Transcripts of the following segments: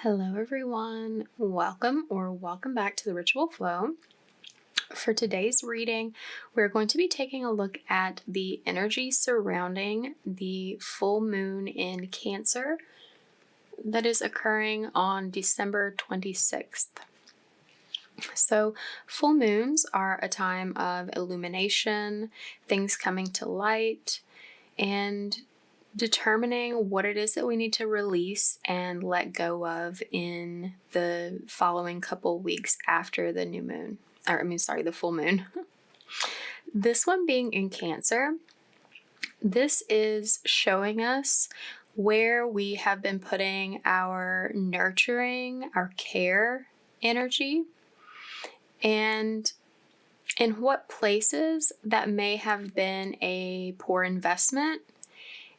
Hello everyone, welcome back to the Ritual Flow. For today's reading, we're going to be taking a look at the energy surrounding the full moon in Cancer that is occurring on December 26th. So full moons are a time of illumination, things coming to light, and determining what it is that we need to release and let go of in the following couple weeks after the the full moon. This one being in Cancer, this is showing us where we have been putting our nurturing, our care energy, and in what places that may have been a poor investment,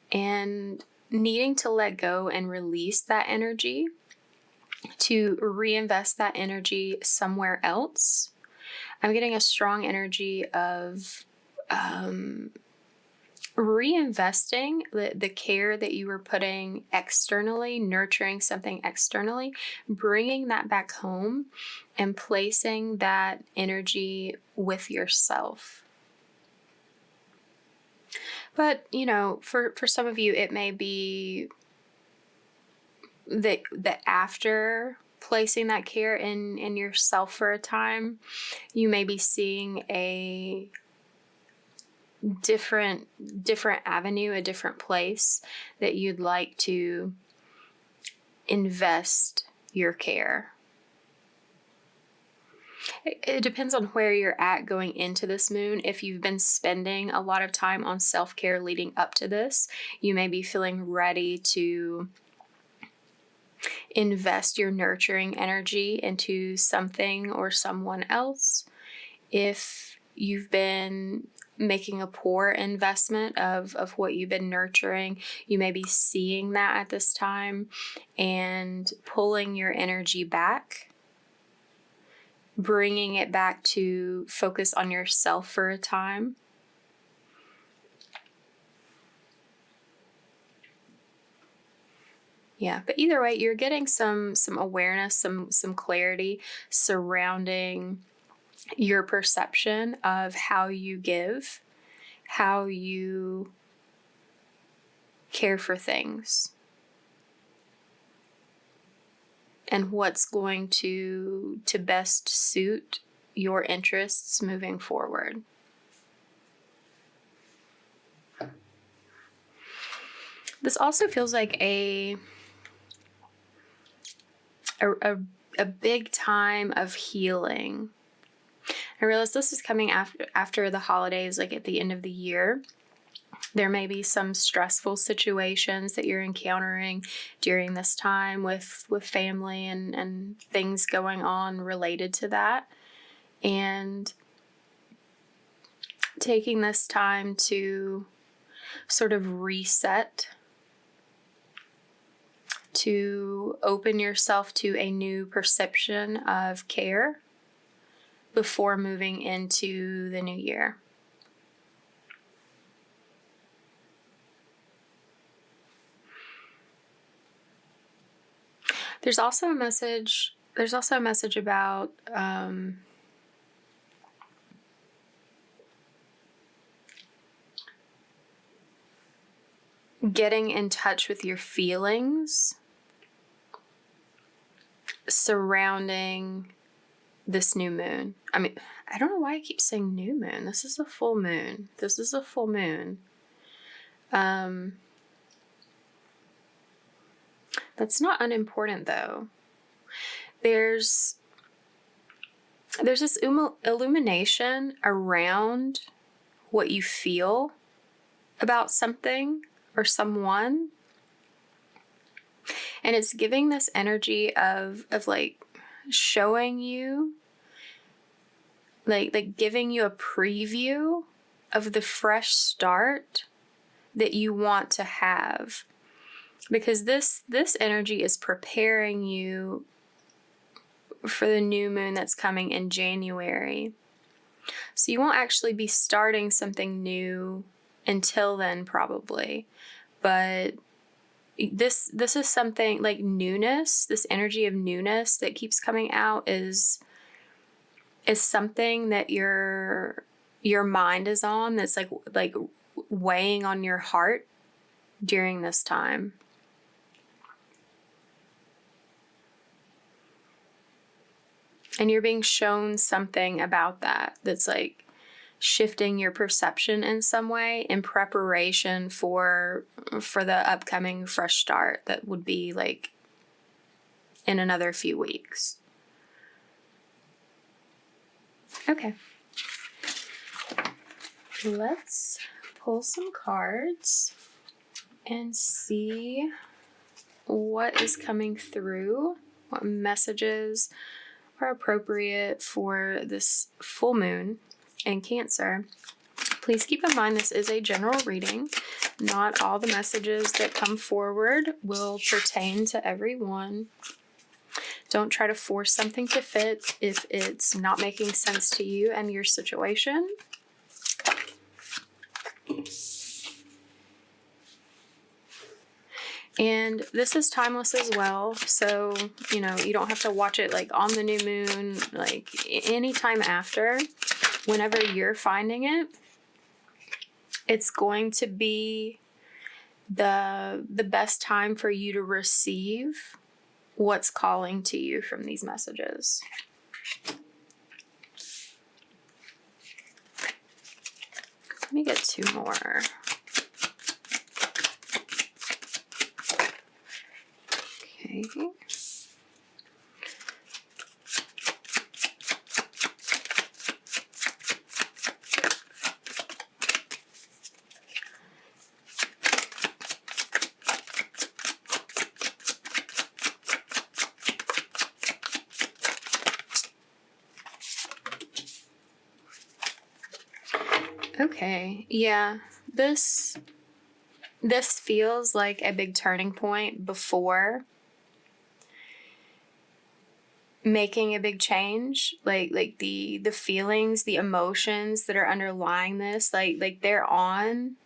and needing to let go and release that energy to reinvest that energy somewhere else. I'm getting a strong energy of reinvesting the care that you were putting externally, nurturing something externally, bringing that back home and placing that energy with yourself. But, for some of you, it may be that after placing that care in yourself for a time, you may be seeing a different avenue, a different place that you'd like to invest your care. It depends on where you're at going into this moon. If you've been spending a lot of time on self-care leading up to this, you may be feeling ready to invest your nurturing energy into something or someone else. If you've been making a poor investment of what you've been nurturing, you may be seeing that at this time and pulling your energy back, bringing it back to focus on yourself for a time. Yeah, but either way, you're getting some awareness, some clarity surrounding your perception of how you give, how you care for things, and what's going to best suit your interests moving forward. This also feels like a big time of healing. I realize this is coming after the holidays, like at the end of the year. There may be some stressful situations that you're encountering during this time with family and things going on related to that. And taking this time to sort of reset, to open yourself to a new perception of care before moving into the new year. There's also a message about getting in touch with your feelings surrounding this new moon. I mean, I don't know why I keep saying new moon. This is a full moon. That's not unimportant though. There's this illumination around what you feel about something or someone. And it's giving this energy of like showing you, like giving you a preview of the fresh start that you want to have. Because this energy is preparing you for the new moon that's coming in January. So you won't actually be starting something new until then, probably. But this is something like newness. This energy of newness that keeps coming out is something that your mind is on, that's like weighing on your heart during this time. And you're being shown something about that that's like shifting your perception in some way in preparation for the upcoming fresh start that would be like in another few weeks. Okay. Let's pull some cards and see what is coming through, what messages are appropriate for this full moon in Cancer. Please keep in mind this is a general reading. Not all the messages that come forward will pertain to everyone. Don't try to force something to fit if it's not making sense to you and your situation. And this is timeless as well, so, you know, you don't have to watch it like on the new moon, like anytime after. Whenever you're finding it, it's going to be the best time for you to receive what's calling to you from these messages. Let me get two more. Okay. Okay, yeah, this feels like a big turning point before making a big change. Like the feelings, the emotions that are underlying this, like they're on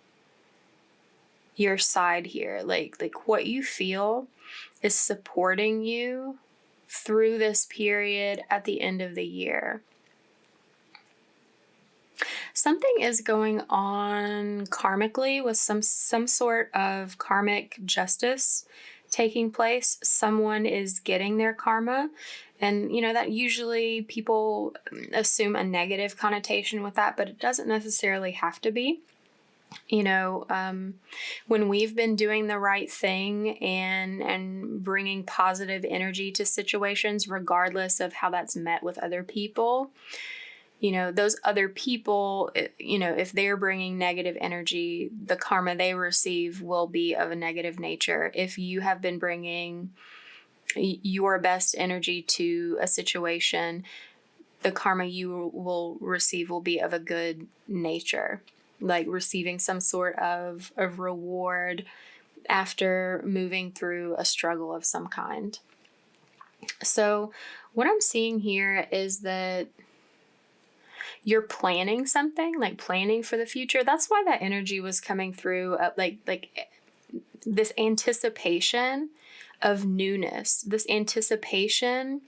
your side here. Like what you feel is supporting you through this period at the end of the year. Something is going on karmically with some sort of karmic justice taking place. Someone is getting their karma. And, you know, that usually people assume a negative connotation with that, but it doesn't necessarily have to be. You know, when we've been doing the right thing and bringing positive energy to situations, regardless of how that's met with other people, you know, those other people, you know, if they're bringing negative energy, the karma they receive will be of a negative nature. If you have been bringing your best energy to a situation, the karma you will receive will be of a good nature, like receiving some sort of reward after moving through a struggle of some kind. So what I'm seeing here is that you're planning something, like planning for the future. That's why that energy was coming through, like this anticipation of newness, this anticipation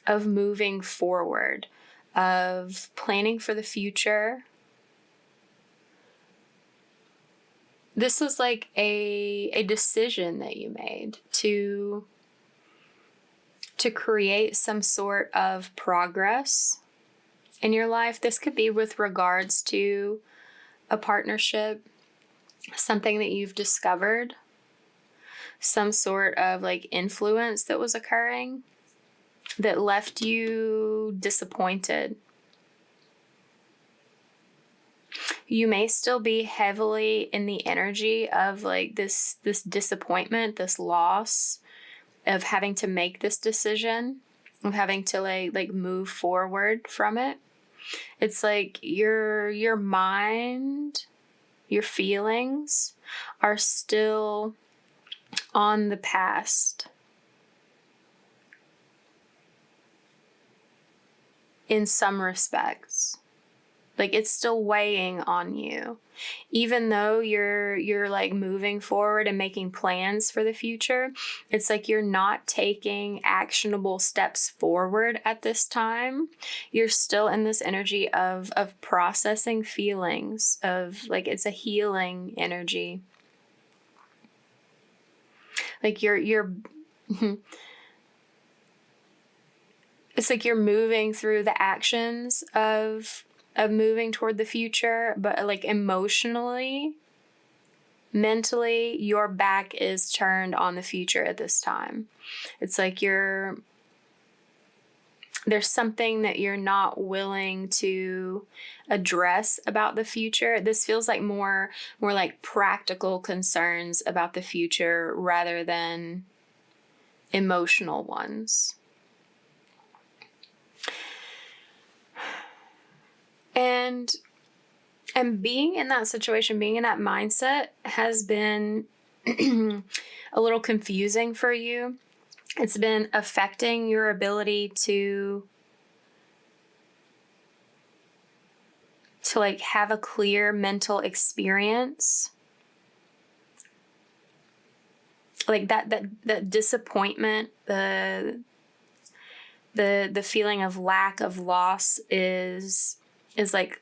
of moving forward, of planning for the future. This was like a decision that you made to create some sort of progress in your life. This could be with regards to a partnership, something that you've discovered, some sort of like influence that was occurring that left you disappointed. You may still be heavily in the energy of like this disappointment, this loss of having to make this decision, of having to like move forward from it. It's like your mind, your feelings are still on the past in some respects. Like it's still weighing on you. Even though you're like moving forward and making plans for the future, it's like you're not taking actionable steps forward at this time. You're still in this energy of processing feelings, of like it's a healing energy. Like you're it's like you're moving through the actions of moving toward the future, but like emotionally, mentally, your back is turned on the future at this time. It's like there's something that you're not willing to address about the future. This feels like more like practical concerns about the future rather than emotional ones. And being in that situation, being in that mindset has been a little confusing for you. It's been affecting your ability to like have a clear mental experience. Like that disappointment, the feeling of lack, of loss is like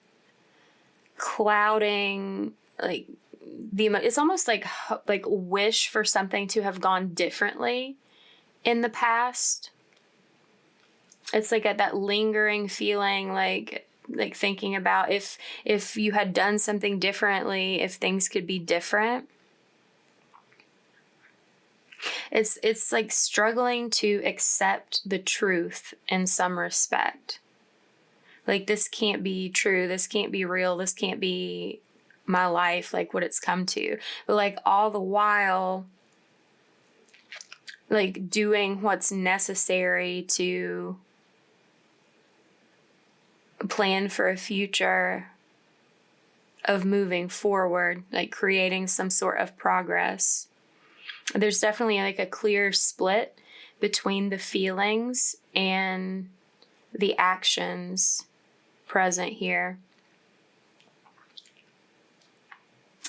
clouding, like it's almost like wish for something to have gone differently in the past. It's like that lingering feeling, like thinking about if you had done something differently, if things could be different. It's like struggling to accept the truth in some respect. Like, this can't be true. This can't be real. This can't be my life, like what it's come to. But like all the while, like doing what's necessary to plan for a future of moving forward, like creating some sort of progress. There's definitely like a clear split between the feelings and the actions present here.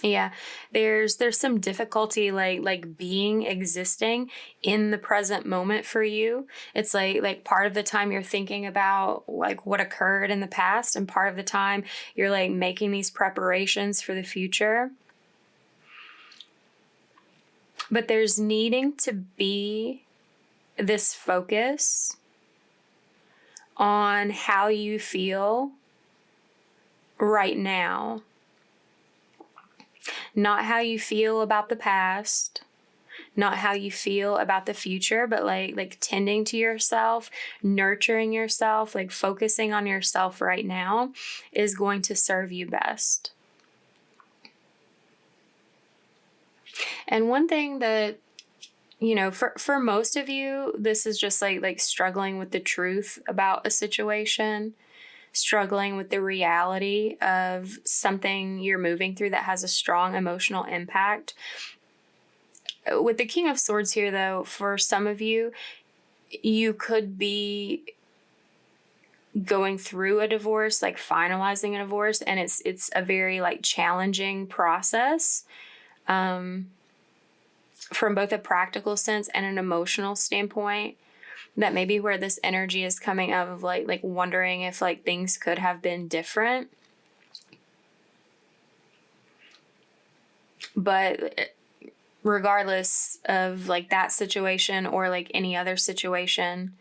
Yeah, there's some difficulty like being existing in the present moment for you. It's like part of the time you're thinking about like what occurred in the past, and part of the time you're like making these preparations for the future. But there's needing to be this focus on how you feel right now. Not how you feel about the past, not how you feel about the future, but like tending to yourself, nurturing yourself, like focusing on yourself right now is going to serve you best. And one thing that, you know, for most of you, this is just like struggling with the truth about a situation, struggling with the reality of something you're moving through that has a strong emotional impact. With the King of Swords here, though, for some of you, you could be going through a divorce, like finalizing a divorce, and it's a very like challenging process. From both a practical sense and an emotional standpoint, that maybe where this energy is coming out of like wondering if like things could have been different. But regardless of like that situation or like any other situation,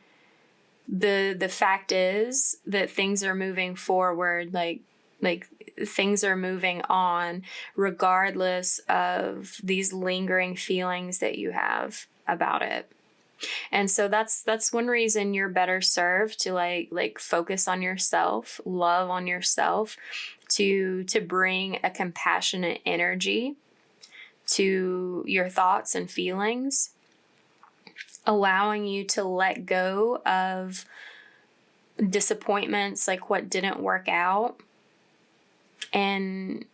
the fact is that things are moving forward, like things are moving on regardless of these lingering feelings that you have about it. And so that's one reason you're better served to like focus on yourself, love on yourself, to bring a compassionate energy to your thoughts and feelings, allowing you to let go of disappointments, like what didn't work out, and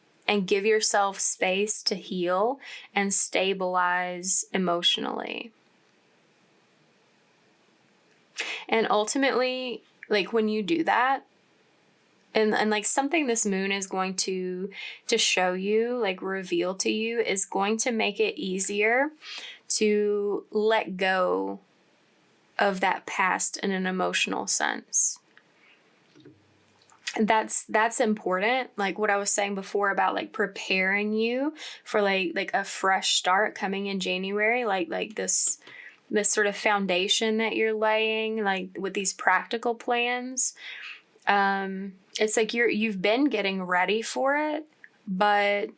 give yourself space to heal and stabilize emotionally. And ultimately, like when you do that, and like something this moon is going to show you, like reveal to you, is going to make it easier to let go of that past in an emotional sense. That's important. Like what I was saying before about like preparing you for like a fresh start coming in January, like this sort of foundation that you're laying, like with these practical plans. It's like you've been getting ready for it, but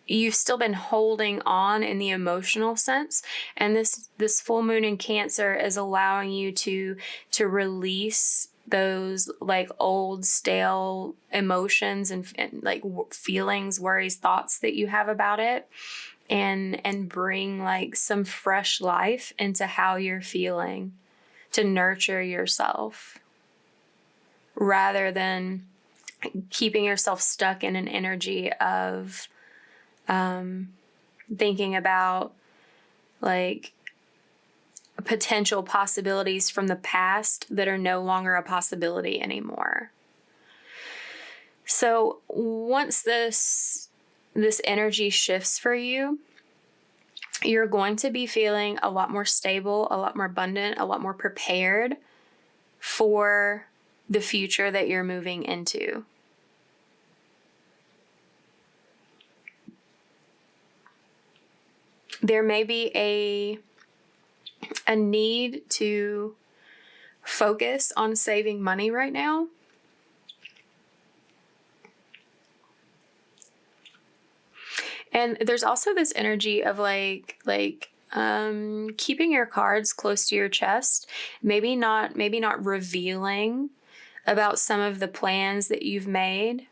you've still been holding on in the emotional sense. And this full moon in Cancer is allowing you to release those like old stale emotions and like feelings, worries, thoughts that you have about it, and bring like some fresh life into how you're feeling, to nurture yourself rather than keeping yourself stuck in an energy of thinking about like potential possibilities from the past that are no longer a possibility anymore. So once this energy shifts for you, you're going to be feeling a lot more stable, a lot more abundant, a lot more prepared for the future that you're moving into. There may be a need to focus on saving money right now. And there's also this energy of like keeping your cards close to your chest, maybe not revealing about some of the plans that you've made.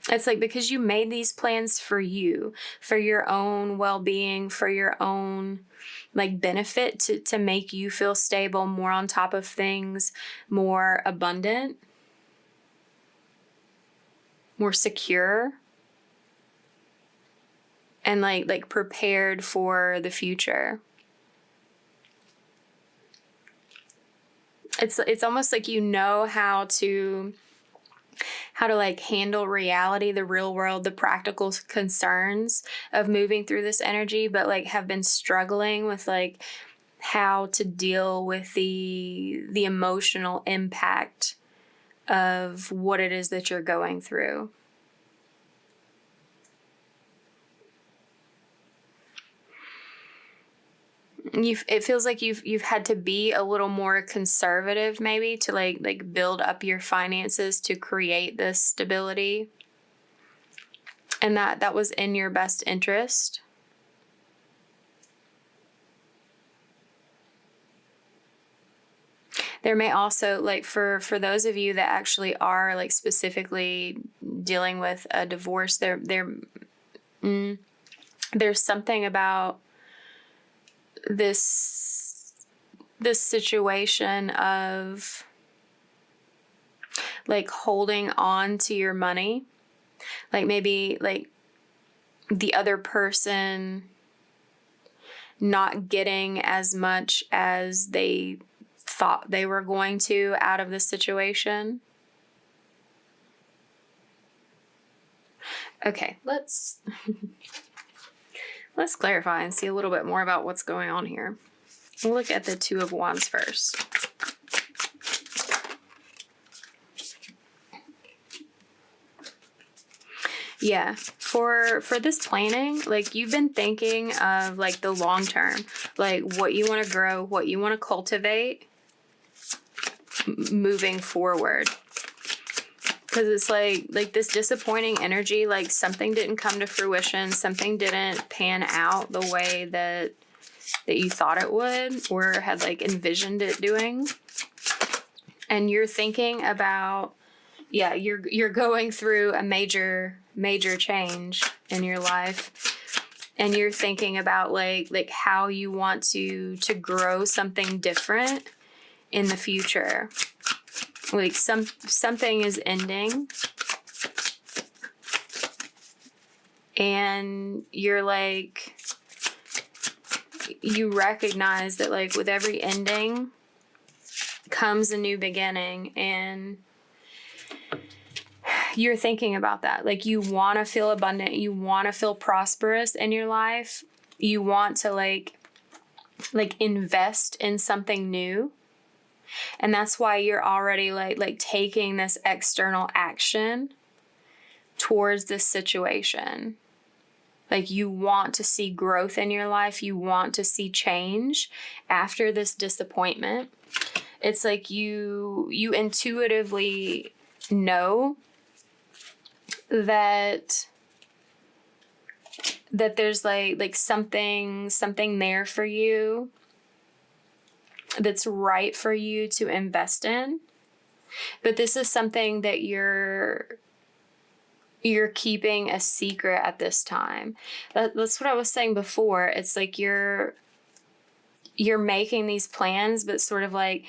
It's like because you made these plans for you, for your own well-being, for your own like benefit, to make you feel stable, more on top of things, more abundant, more secure, and like prepared for the future. It's almost like you know how to like handle reality, the real world, the practical concerns of moving through this energy, but like have been struggling with like how to deal with the emotional impact of what it is that you're going through. It feels like you've had to be a little more conservative, maybe, to like build up your finances to create this stability, and that was in your best interest. There may also, like for those of you that actually are like specifically dealing with a divorce, there's something about this situation of like holding on to your money, like maybe like the other person not getting as much as they thought they were going to out of the situation. Okay, let's clarify and see a little bit more about what's going on here. We'll look at the Two of Wands first. Yeah, for this planning, like you've been thinking of like the long term, like what you want to grow, what you want to cultivate moving forward. Because it's like this disappointing energy, like something didn't come to fruition, something didn't pan out the way that you thought it would or had like envisioned it doing. And you're thinking about, yeah, you're going through a major change in your life. And you're thinking about like how you want to grow something different in the future. Like something is ending, and you're like, you recognize that like with every ending comes a new beginning, and you're thinking about that. Like, you want to feel abundant. You want to feel prosperous in your life. You want to like invest in something new. And that's why you're already like taking this external action towards this situation. Like, you want to see growth in your life. You want to see change after this disappointment. It's like you intuitively know that there's like something there for you that's right for you to invest in. But this is something that you're keeping a secret at this time. That's what I was saying before. It's like you're making these plans, but sort of like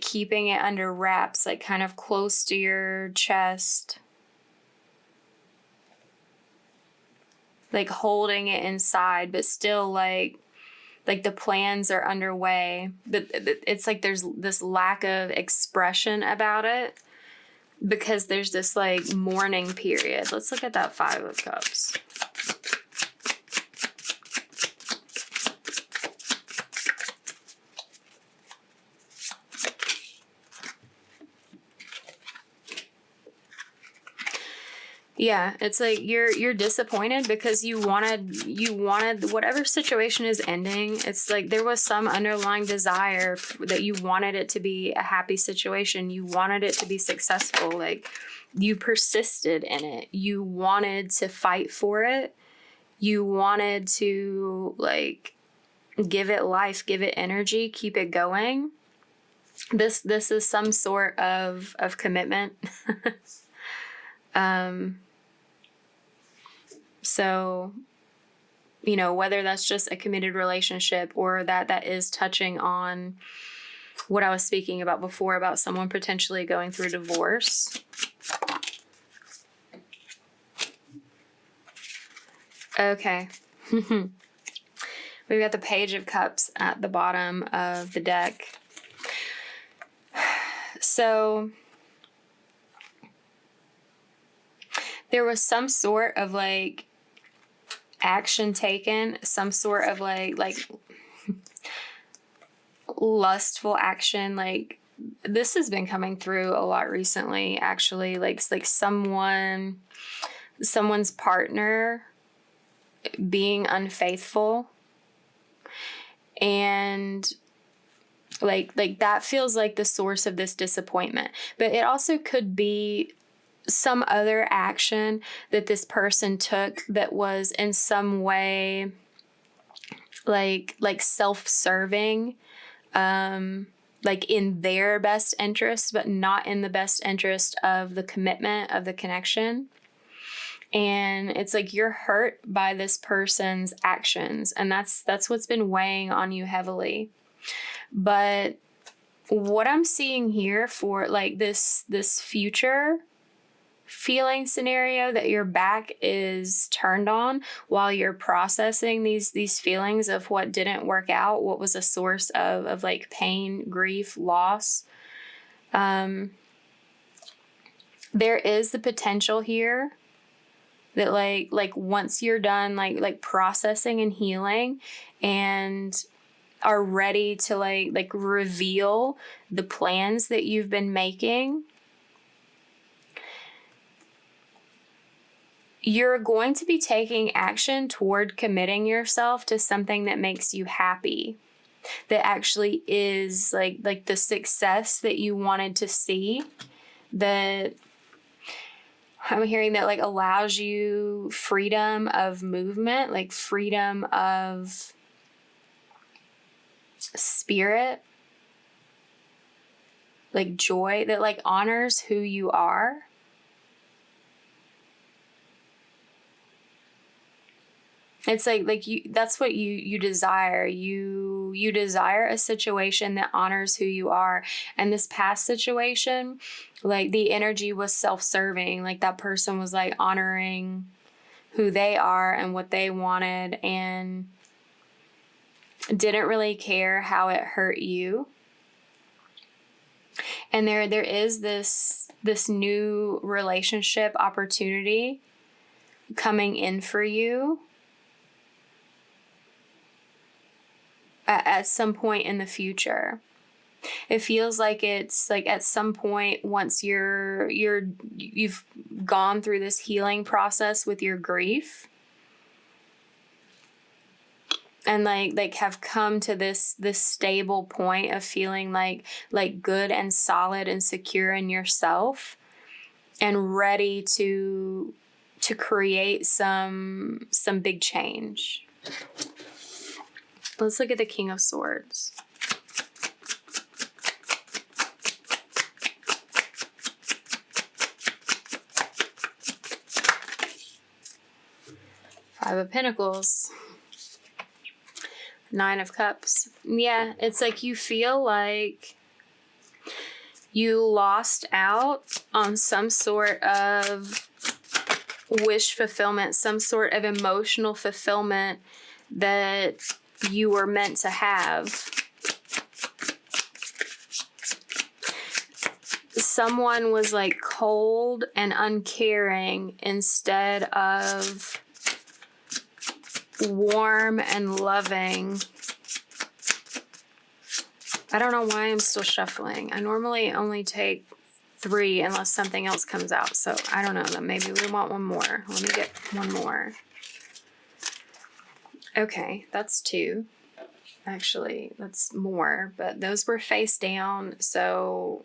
keeping it under wraps, like kind of close to your chest, like holding it inside, but still like the plans are underway. But it's like there's this lack of expression about it because there's this like mourning period. Let's look at that 5 of Cups. Yeah, it's like you're disappointed because you wanted whatever situation is ending. It's like there was some underlying desire that you wanted it to be a happy situation. You wanted it to be successful. Like, you persisted in it. You wanted to fight for it. You wanted to like give it life, give it energy, keep it going. This is some sort of commitment. So, you know, whether that's just a committed relationship or that is touching on what I was speaking about before about someone potentially going through divorce. Okay. We've got the Page of Cups at the bottom of the deck. So there was some sort of like action taken, some sort of like lustful action. Like, this has been coming through a lot recently, actually. Like someone's partner being unfaithful, and like that feels like the source of this disappointment. But it also could be some other action that this person took that was in some way like self-serving, like in their best interest, but not in the best interest of the commitment, of the connection. And it's like you're hurt by this person's actions, and that's what's been weighing on you heavily. But what I'm seeing here for like this future feeling scenario, that your back is turned on while you're processing these feelings of what didn't work out, what was a source of like pain, grief, loss. There is the potential here that like once you're done like processing and healing and are ready to like reveal the plans that you've been making, you're going to be taking action toward committing yourself to something that makes you happy, that actually is like the success that you wanted to see, that I'm hearing that like allows you freedom of movement, like freedom of spirit, like joy, that like honors who you are. It's like you, that's what you desire. You desire a situation that honors who you are. And this past situation, like the energy was self-serving. Like that person was like honoring who they are and what they wanted and didn't really care how it hurt you. And there is this new relationship opportunity coming in for you at some point in the future. It feels like it's like at some point, once you've gone through this healing process with your grief, and like have come to this stable point of feeling like good and solid and secure in yourself, and ready to create some big change. Let's look at the King of Swords. Five of Pentacles. Nine of Cups. Yeah, it's like you feel like you lost out on some sort of wish fulfillment, some sort of emotional fulfillment that you were meant to have. Someone was like cold and uncaring instead of warm and loving. I don't know why I'm still shuffling. I normally only take 3 unless something else comes out. So I don't know. Then maybe we want one more. Let me get one more. Okay, that's 2. Actually, that's more, but those were face down. So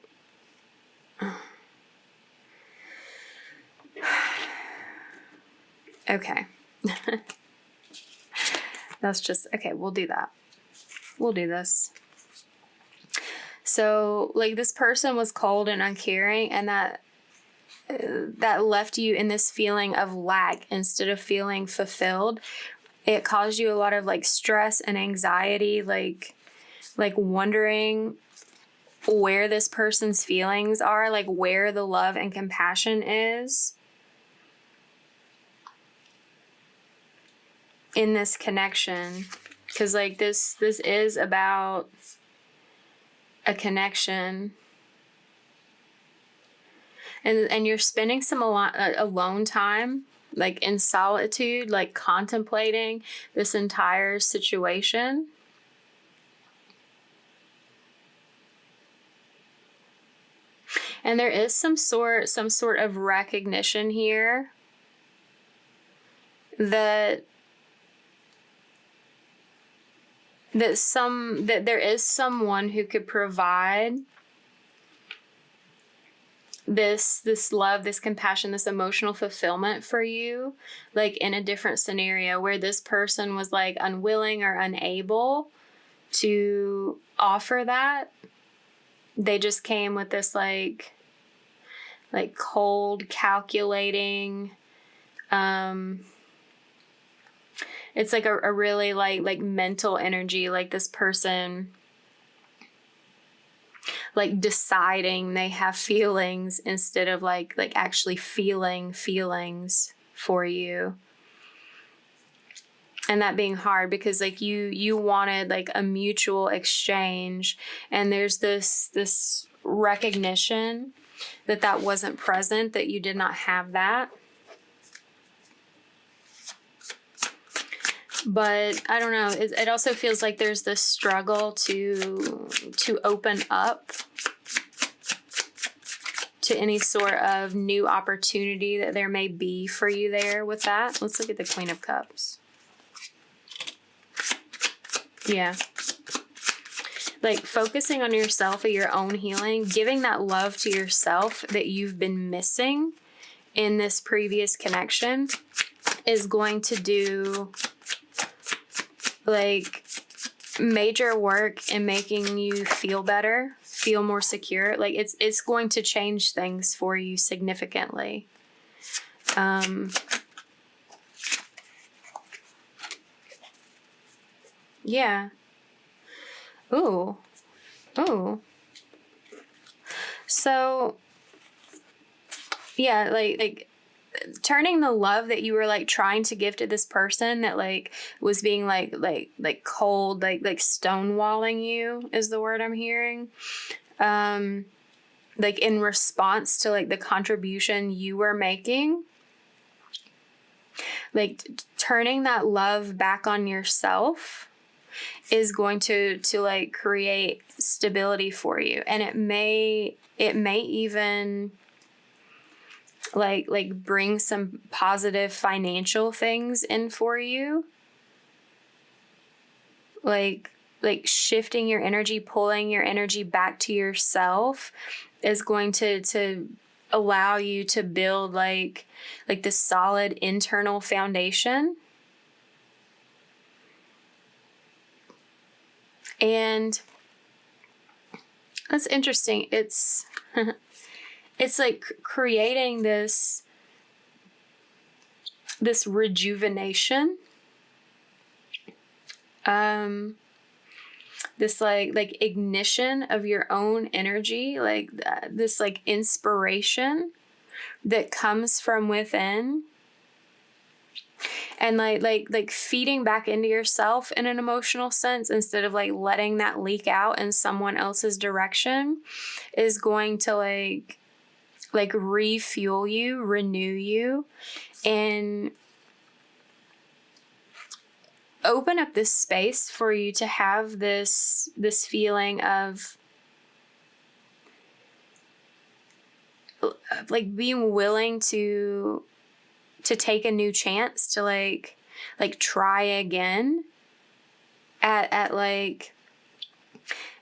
okay. That's just, okay, we'll do that. We'll do this. So, like, this person was cold and uncaring, and that left you in this feeling of lack instead of feeling fulfilled. It caused you a lot of, like, stress and anxiety, like wondering where this person's feelings are, like, where the love and compassion is in this connection. Because, like, this is about a connection, and you're spending some alone time, like in solitude, like contemplating this entire situation. And there is some sort of recognition here that there is someone who could provide this love, this compassion, this emotional fulfillment for you, like in a different scenario where this person was like unwilling or unable to offer that. They just came with this like cold, calculating, it's like a really like mental energy, like this person like deciding they have feelings instead of like actually feeling feelings for you. And that being hard because like you wanted like a mutual exchange, and there's this recognition that wasn't present, that you did not have that. But I don't know, it also feels like there's this struggle to open up to any sort of new opportunity that there may be for you there with that. Let's look at the Queen of Cups. Yeah. Like focusing on yourself or your own healing, giving that love to yourself that you've been missing in this previous connection is going to do like major work in making you feel better, feel more secure. Like it's going to change things for you significantly. Yeah. Ooh. So yeah, like turning the love that you were like trying to give to this person that like was being like cold, like stonewalling you is the word I'm hearing. like in response to like the contribution you were making, like turning that love back on yourself is going to like create stability for you. And it may even like bring some positive financial things in for you. Like shifting your energy, pulling your energy back to yourself is going to allow you to build like this solid internal foundation. And that's interesting. It's it's like creating this rejuvenation, this like ignition of your own energy, like this like inspiration that comes from within, and like feeding back into yourself in an emotional sense instead of like letting that leak out in someone else's direction is going to like refuel you, renew you, and open up this space for you to have this feeling of like being willing to take a new chance, to like try again at like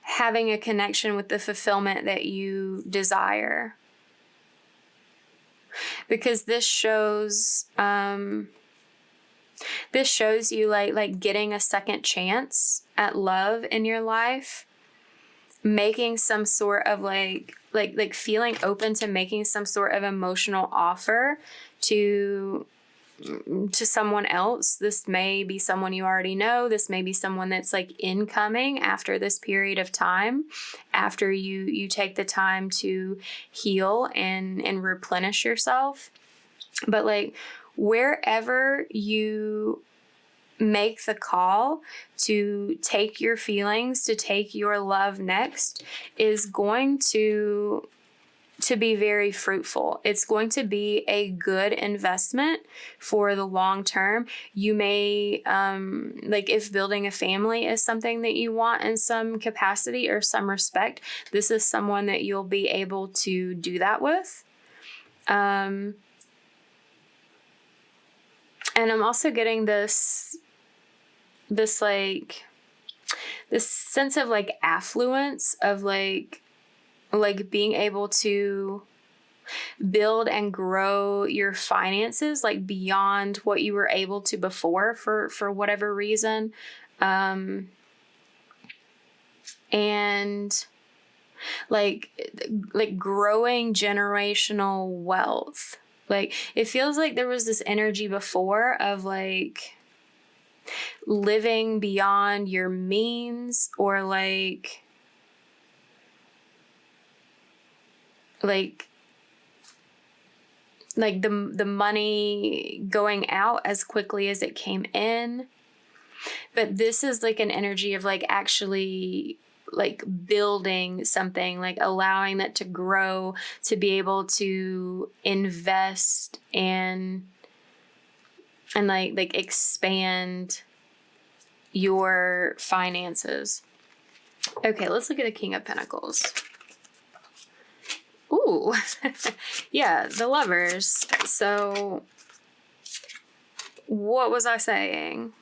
having a connection with the fulfillment that you desire. Because this shows you like getting a second chance at love in your life, making some sort of like feeling open to making some sort of emotional offer to someone else. This may be someone you already know. This may be someone that's like incoming after this period of time, after you take the time to heal and replenish yourself. But like wherever you make the call to take your feelings, to take your love next, is going to be very fruitful. It's going to be a good investment for the long term. You may, like if building a family is something that you want in some capacity or some respect, this is someone that you'll be able to do that with. And I'm also getting this sense of like affluence, of like being able to build and grow your finances like beyond what you were able to before for whatever reason. And like growing generational wealth. Like it feels like there was this energy before of like living beyond your means, or like the money going out as quickly as it came in. But this is like an energy of like actually like building something, like allowing that to grow, to be able to invest and like expand your finances. Okay, let's look at the King of Pentacles. Ooh, yeah, the Lovers. So what was I saying?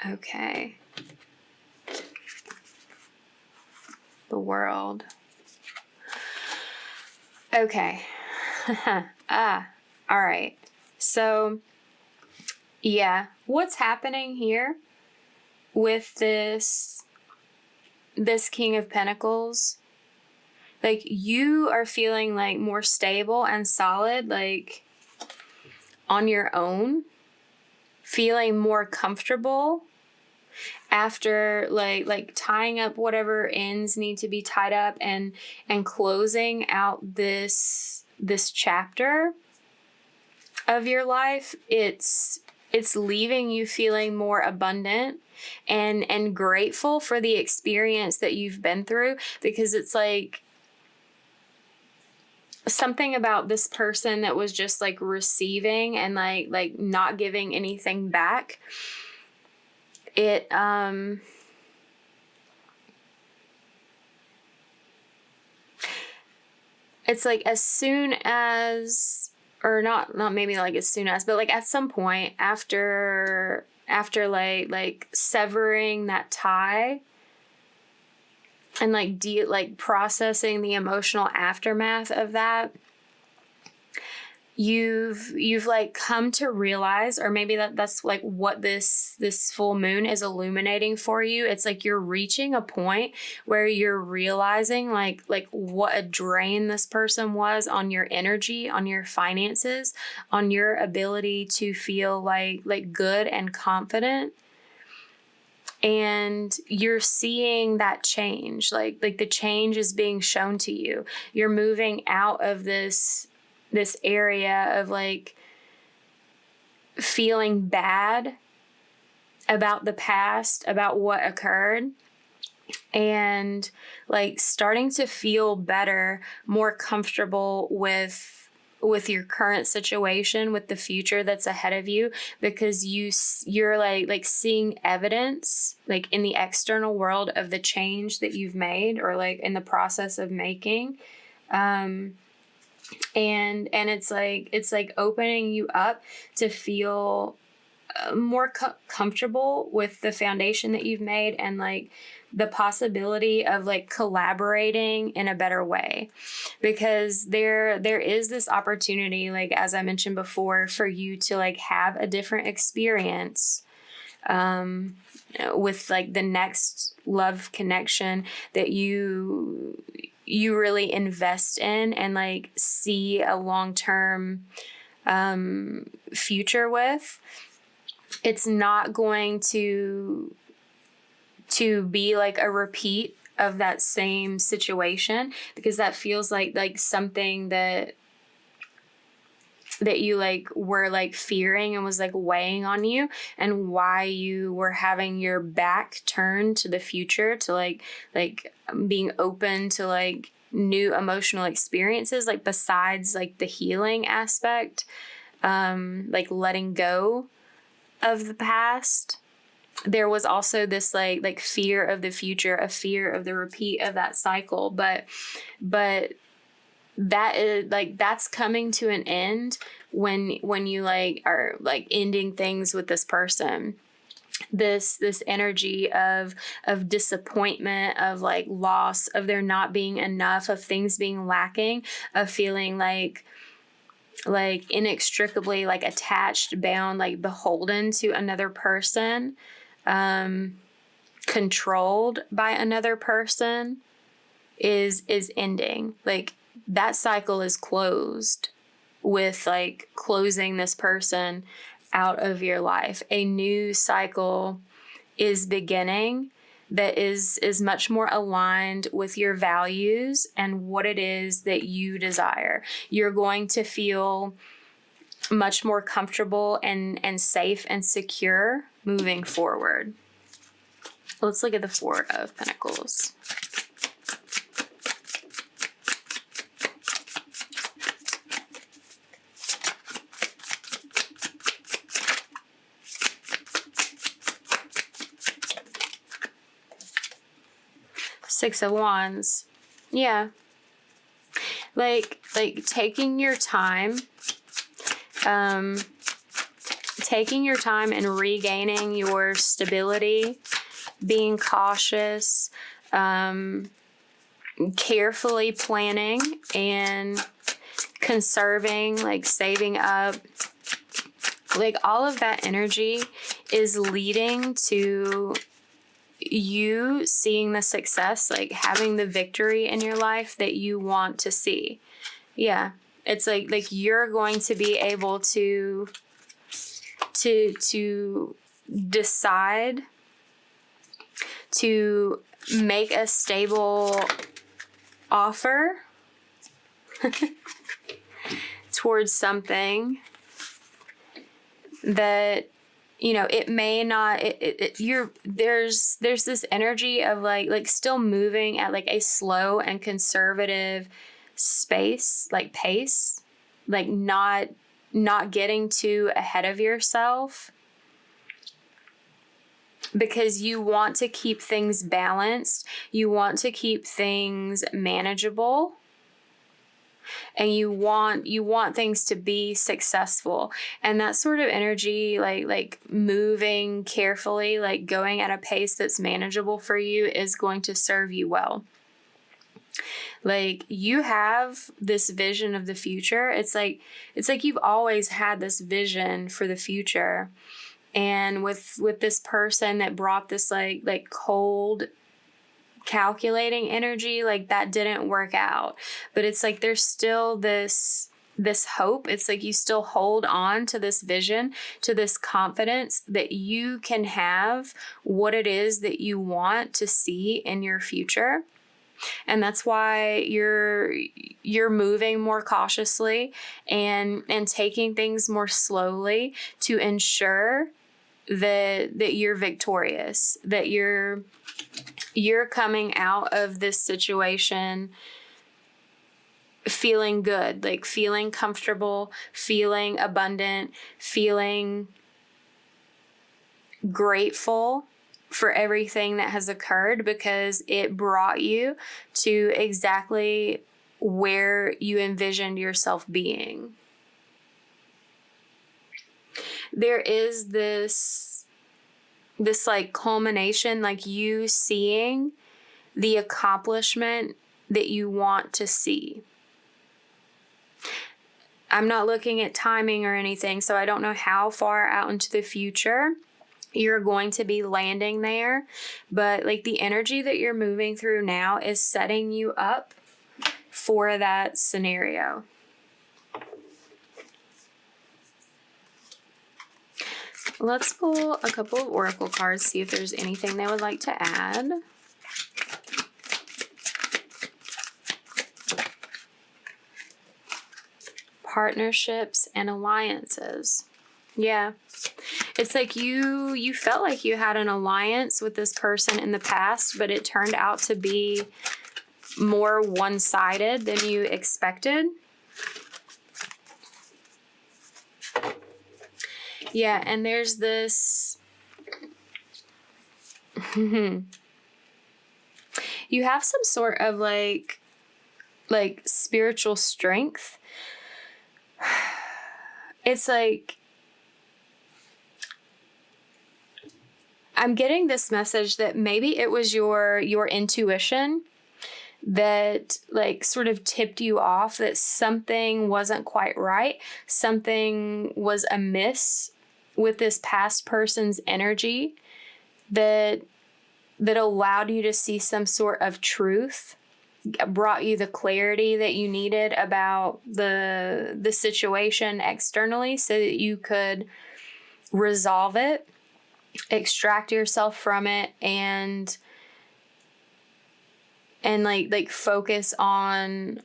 Okay. The World. Okay. All right. So, yeah, what's happening here with this King of Pentacles? Like you are feeling like more stable and solid, like on your own, feeling more comfortable after like tying up whatever ends need to be tied up and closing out this chapter of your life. It's it's leaving you feeling more abundant and grateful for the experience that you've been through, because it's like something about this person that was just like receiving and like not giving anything back. It's like as soon as, or not maybe like as soon as, but like at some point after like severing that tie and like processing the emotional aftermath of that, you've like come to realize, or maybe that's like what this full moon is illuminating for you. It's like you're reaching a point where you're realizing like what a drain this person was on your energy, on your finances, on your ability to feel like good and confident. And you're seeing that change, like the change is being shown to you. You're moving out of this area of like feeling bad about the past, about what occurred, and like starting to feel better, more comfortable with your current situation, with the future that's ahead of you, because you're like seeing evidence like in the external world of the change that you've made, or like in the process of making. And it's like opening you up to feel more comfortable with the foundation that you've made, and like the possibility of like collaborating in a better way, because there is this opportunity, like as I mentioned before, for you to like have a different experience with like the next love connection that you really invest in and like see a long-term future with. It's not going to be like a repeat of that same situation, because that feels like something that you like were like fearing and was like weighing on you, and why you were having your back turned to the future, to like being open to like new emotional experiences, like besides like the healing aspect, like letting go of the past. There was also this like fear of the future, a fear of the repeat of that cycle, but that is like, that's coming to an end when you like are like ending things with this person. This energy of disappointment, of like loss, of there not being enough, of things being lacking, of feeling like inextricably like attached, bound, like beholden to another person, controlled by another person, is ending. Like that cycle is closed with like closing this person out of your life. A new cycle is beginning that is much more aligned with your values and what it is that you desire. You're going to feel much more comfortable and safe and secure moving forward. Let's look at the Four of Pentacles. Six of Wands. Yeah. Like taking your time, and regaining your stability, being cautious, carefully planning and conserving, like saving up. Like all of that energy is leading to you seeing the success, like having the victory in your life that you want to see. Yeah. It's like you're going to be able to decide to make a stable offer towards something that it may not, there's this energy of like still moving at like a slow and conservative space, like pace, like not getting too ahead of yourself, because you want to keep things balanced. You want to keep things manageable. And you want things to be successful. And that sort of energy, like moving carefully, like going at a pace that's manageable for you, is going to serve you well. Like, you have this vision of the future. It's like you've always had this vision for the future. And with this person that brought this like cold, calculating energy, like that didn't work out. But it's like there's still this hope. It's like you still hold on to this vision, to this confidence that you can have what it is that you want to see in your future. And that's why you're moving more cautiously and taking things more slowly to ensure that you're victorious, that you're coming out of this situation feeling good, like feeling comfortable, feeling abundant, feeling grateful for everything that has occurred, because it brought you to exactly where you envisioned yourself being. There is this like culmination, like you seeing the accomplishment that you want to see. I'm not looking at timing or anything, so I don't know how far out into the future you're going to be landing there, but like the energy that you're moving through now is setting you up for that scenario. Let's pull a couple of oracle cards, see if there's anything they would like to add. Partnerships and alliances. Yeah. It's like you felt like you had an alliance with this person in the past, but it turned out to be more one-sided than you expected. Yeah, and there's this... you have some sort of like spiritual strength. It's like... I'm getting this message that maybe it was your intuition that like sort of tipped you off that something wasn't quite right. Something was amiss with this past person's energy that allowed you to see some sort of truth, brought you the clarity that you needed about the situation externally so that you could resolve it, extract yourself from it, and like focus on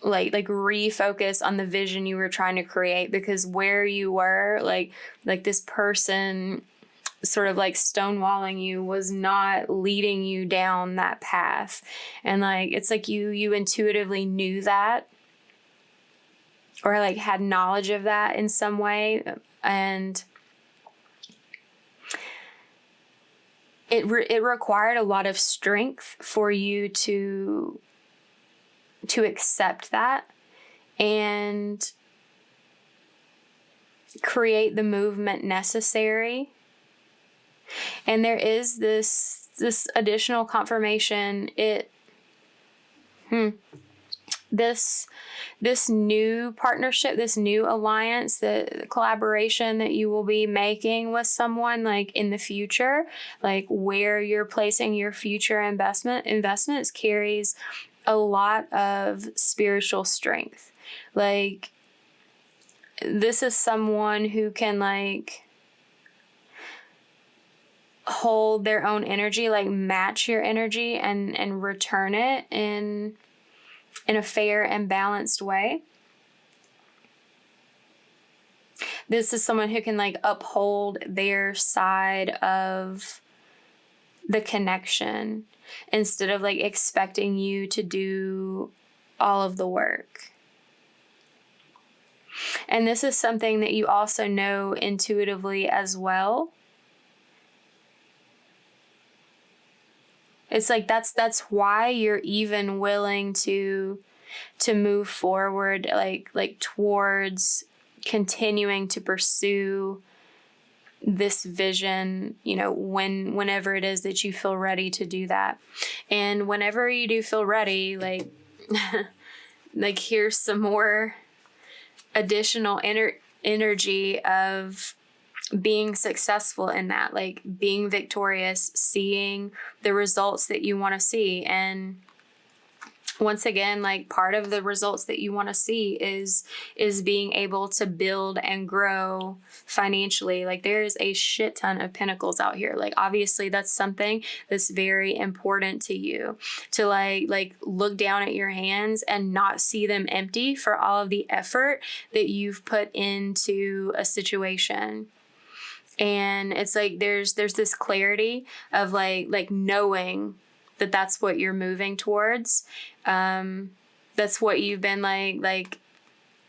like refocus on the vision you were trying to create, because where you were like this person sort of like stonewalling you was not leading you down that path. And like it's like you intuitively knew that, or like had knowledge of that in some way, and it required a lot of strength for you to accept that and create the movement necessary. And there is this additional confirmation. This new partnership, this new alliance, the collaboration that you will be making with someone like in the future, like where you're placing your future investments carries a lot of spiritual strength. Like this is someone who can like hold their own energy, like match your energy and return it in a fair and balanced way. This is someone who can like uphold their side of the connection instead of like expecting you to do all of the work. And this is something that you also know intuitively as well. It's like that's why you're even willing to move forward like towards continuing to pursue this vision, you know, whenever it is that you feel ready to do that. And whenever you do feel ready, like like here's some more additional energy of being successful in that, like being victorious, seeing the results that you want to see. And once again, like part of the results that you want to see is being able to build and grow financially. Like there's a shit ton of pentacles out here. Like obviously that's something that's very important to you, to like look down at your hands and not see them empty for all of the effort that you've put into a situation. And it's like there's this clarity of like knowing that that's what you're moving towards. That's what you've been like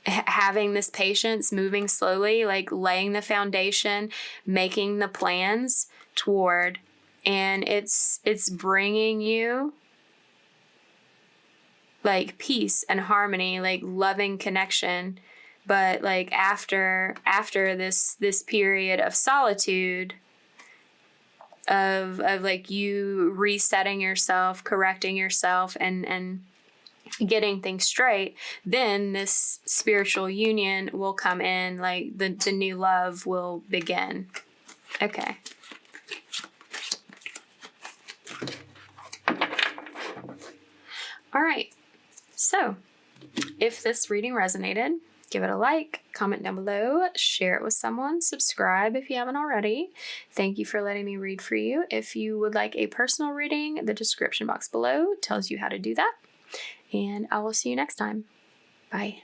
having this patience, moving slowly, like laying the foundation, making the plans toward, and it's bringing you like peace and harmony, like loving connection. But like after this period of solitude, of like you resetting yourself, correcting yourself, and getting things straight, then this spiritual union will come in, like the new love will begin. Okay. All right. So if this reading resonated, give it a like, comment down below, share it with someone, subscribe if you haven't already. Thank you for letting me read for you. If you would like a personal reading, the description box below tells you how to do that. And I will see you next time. Bye.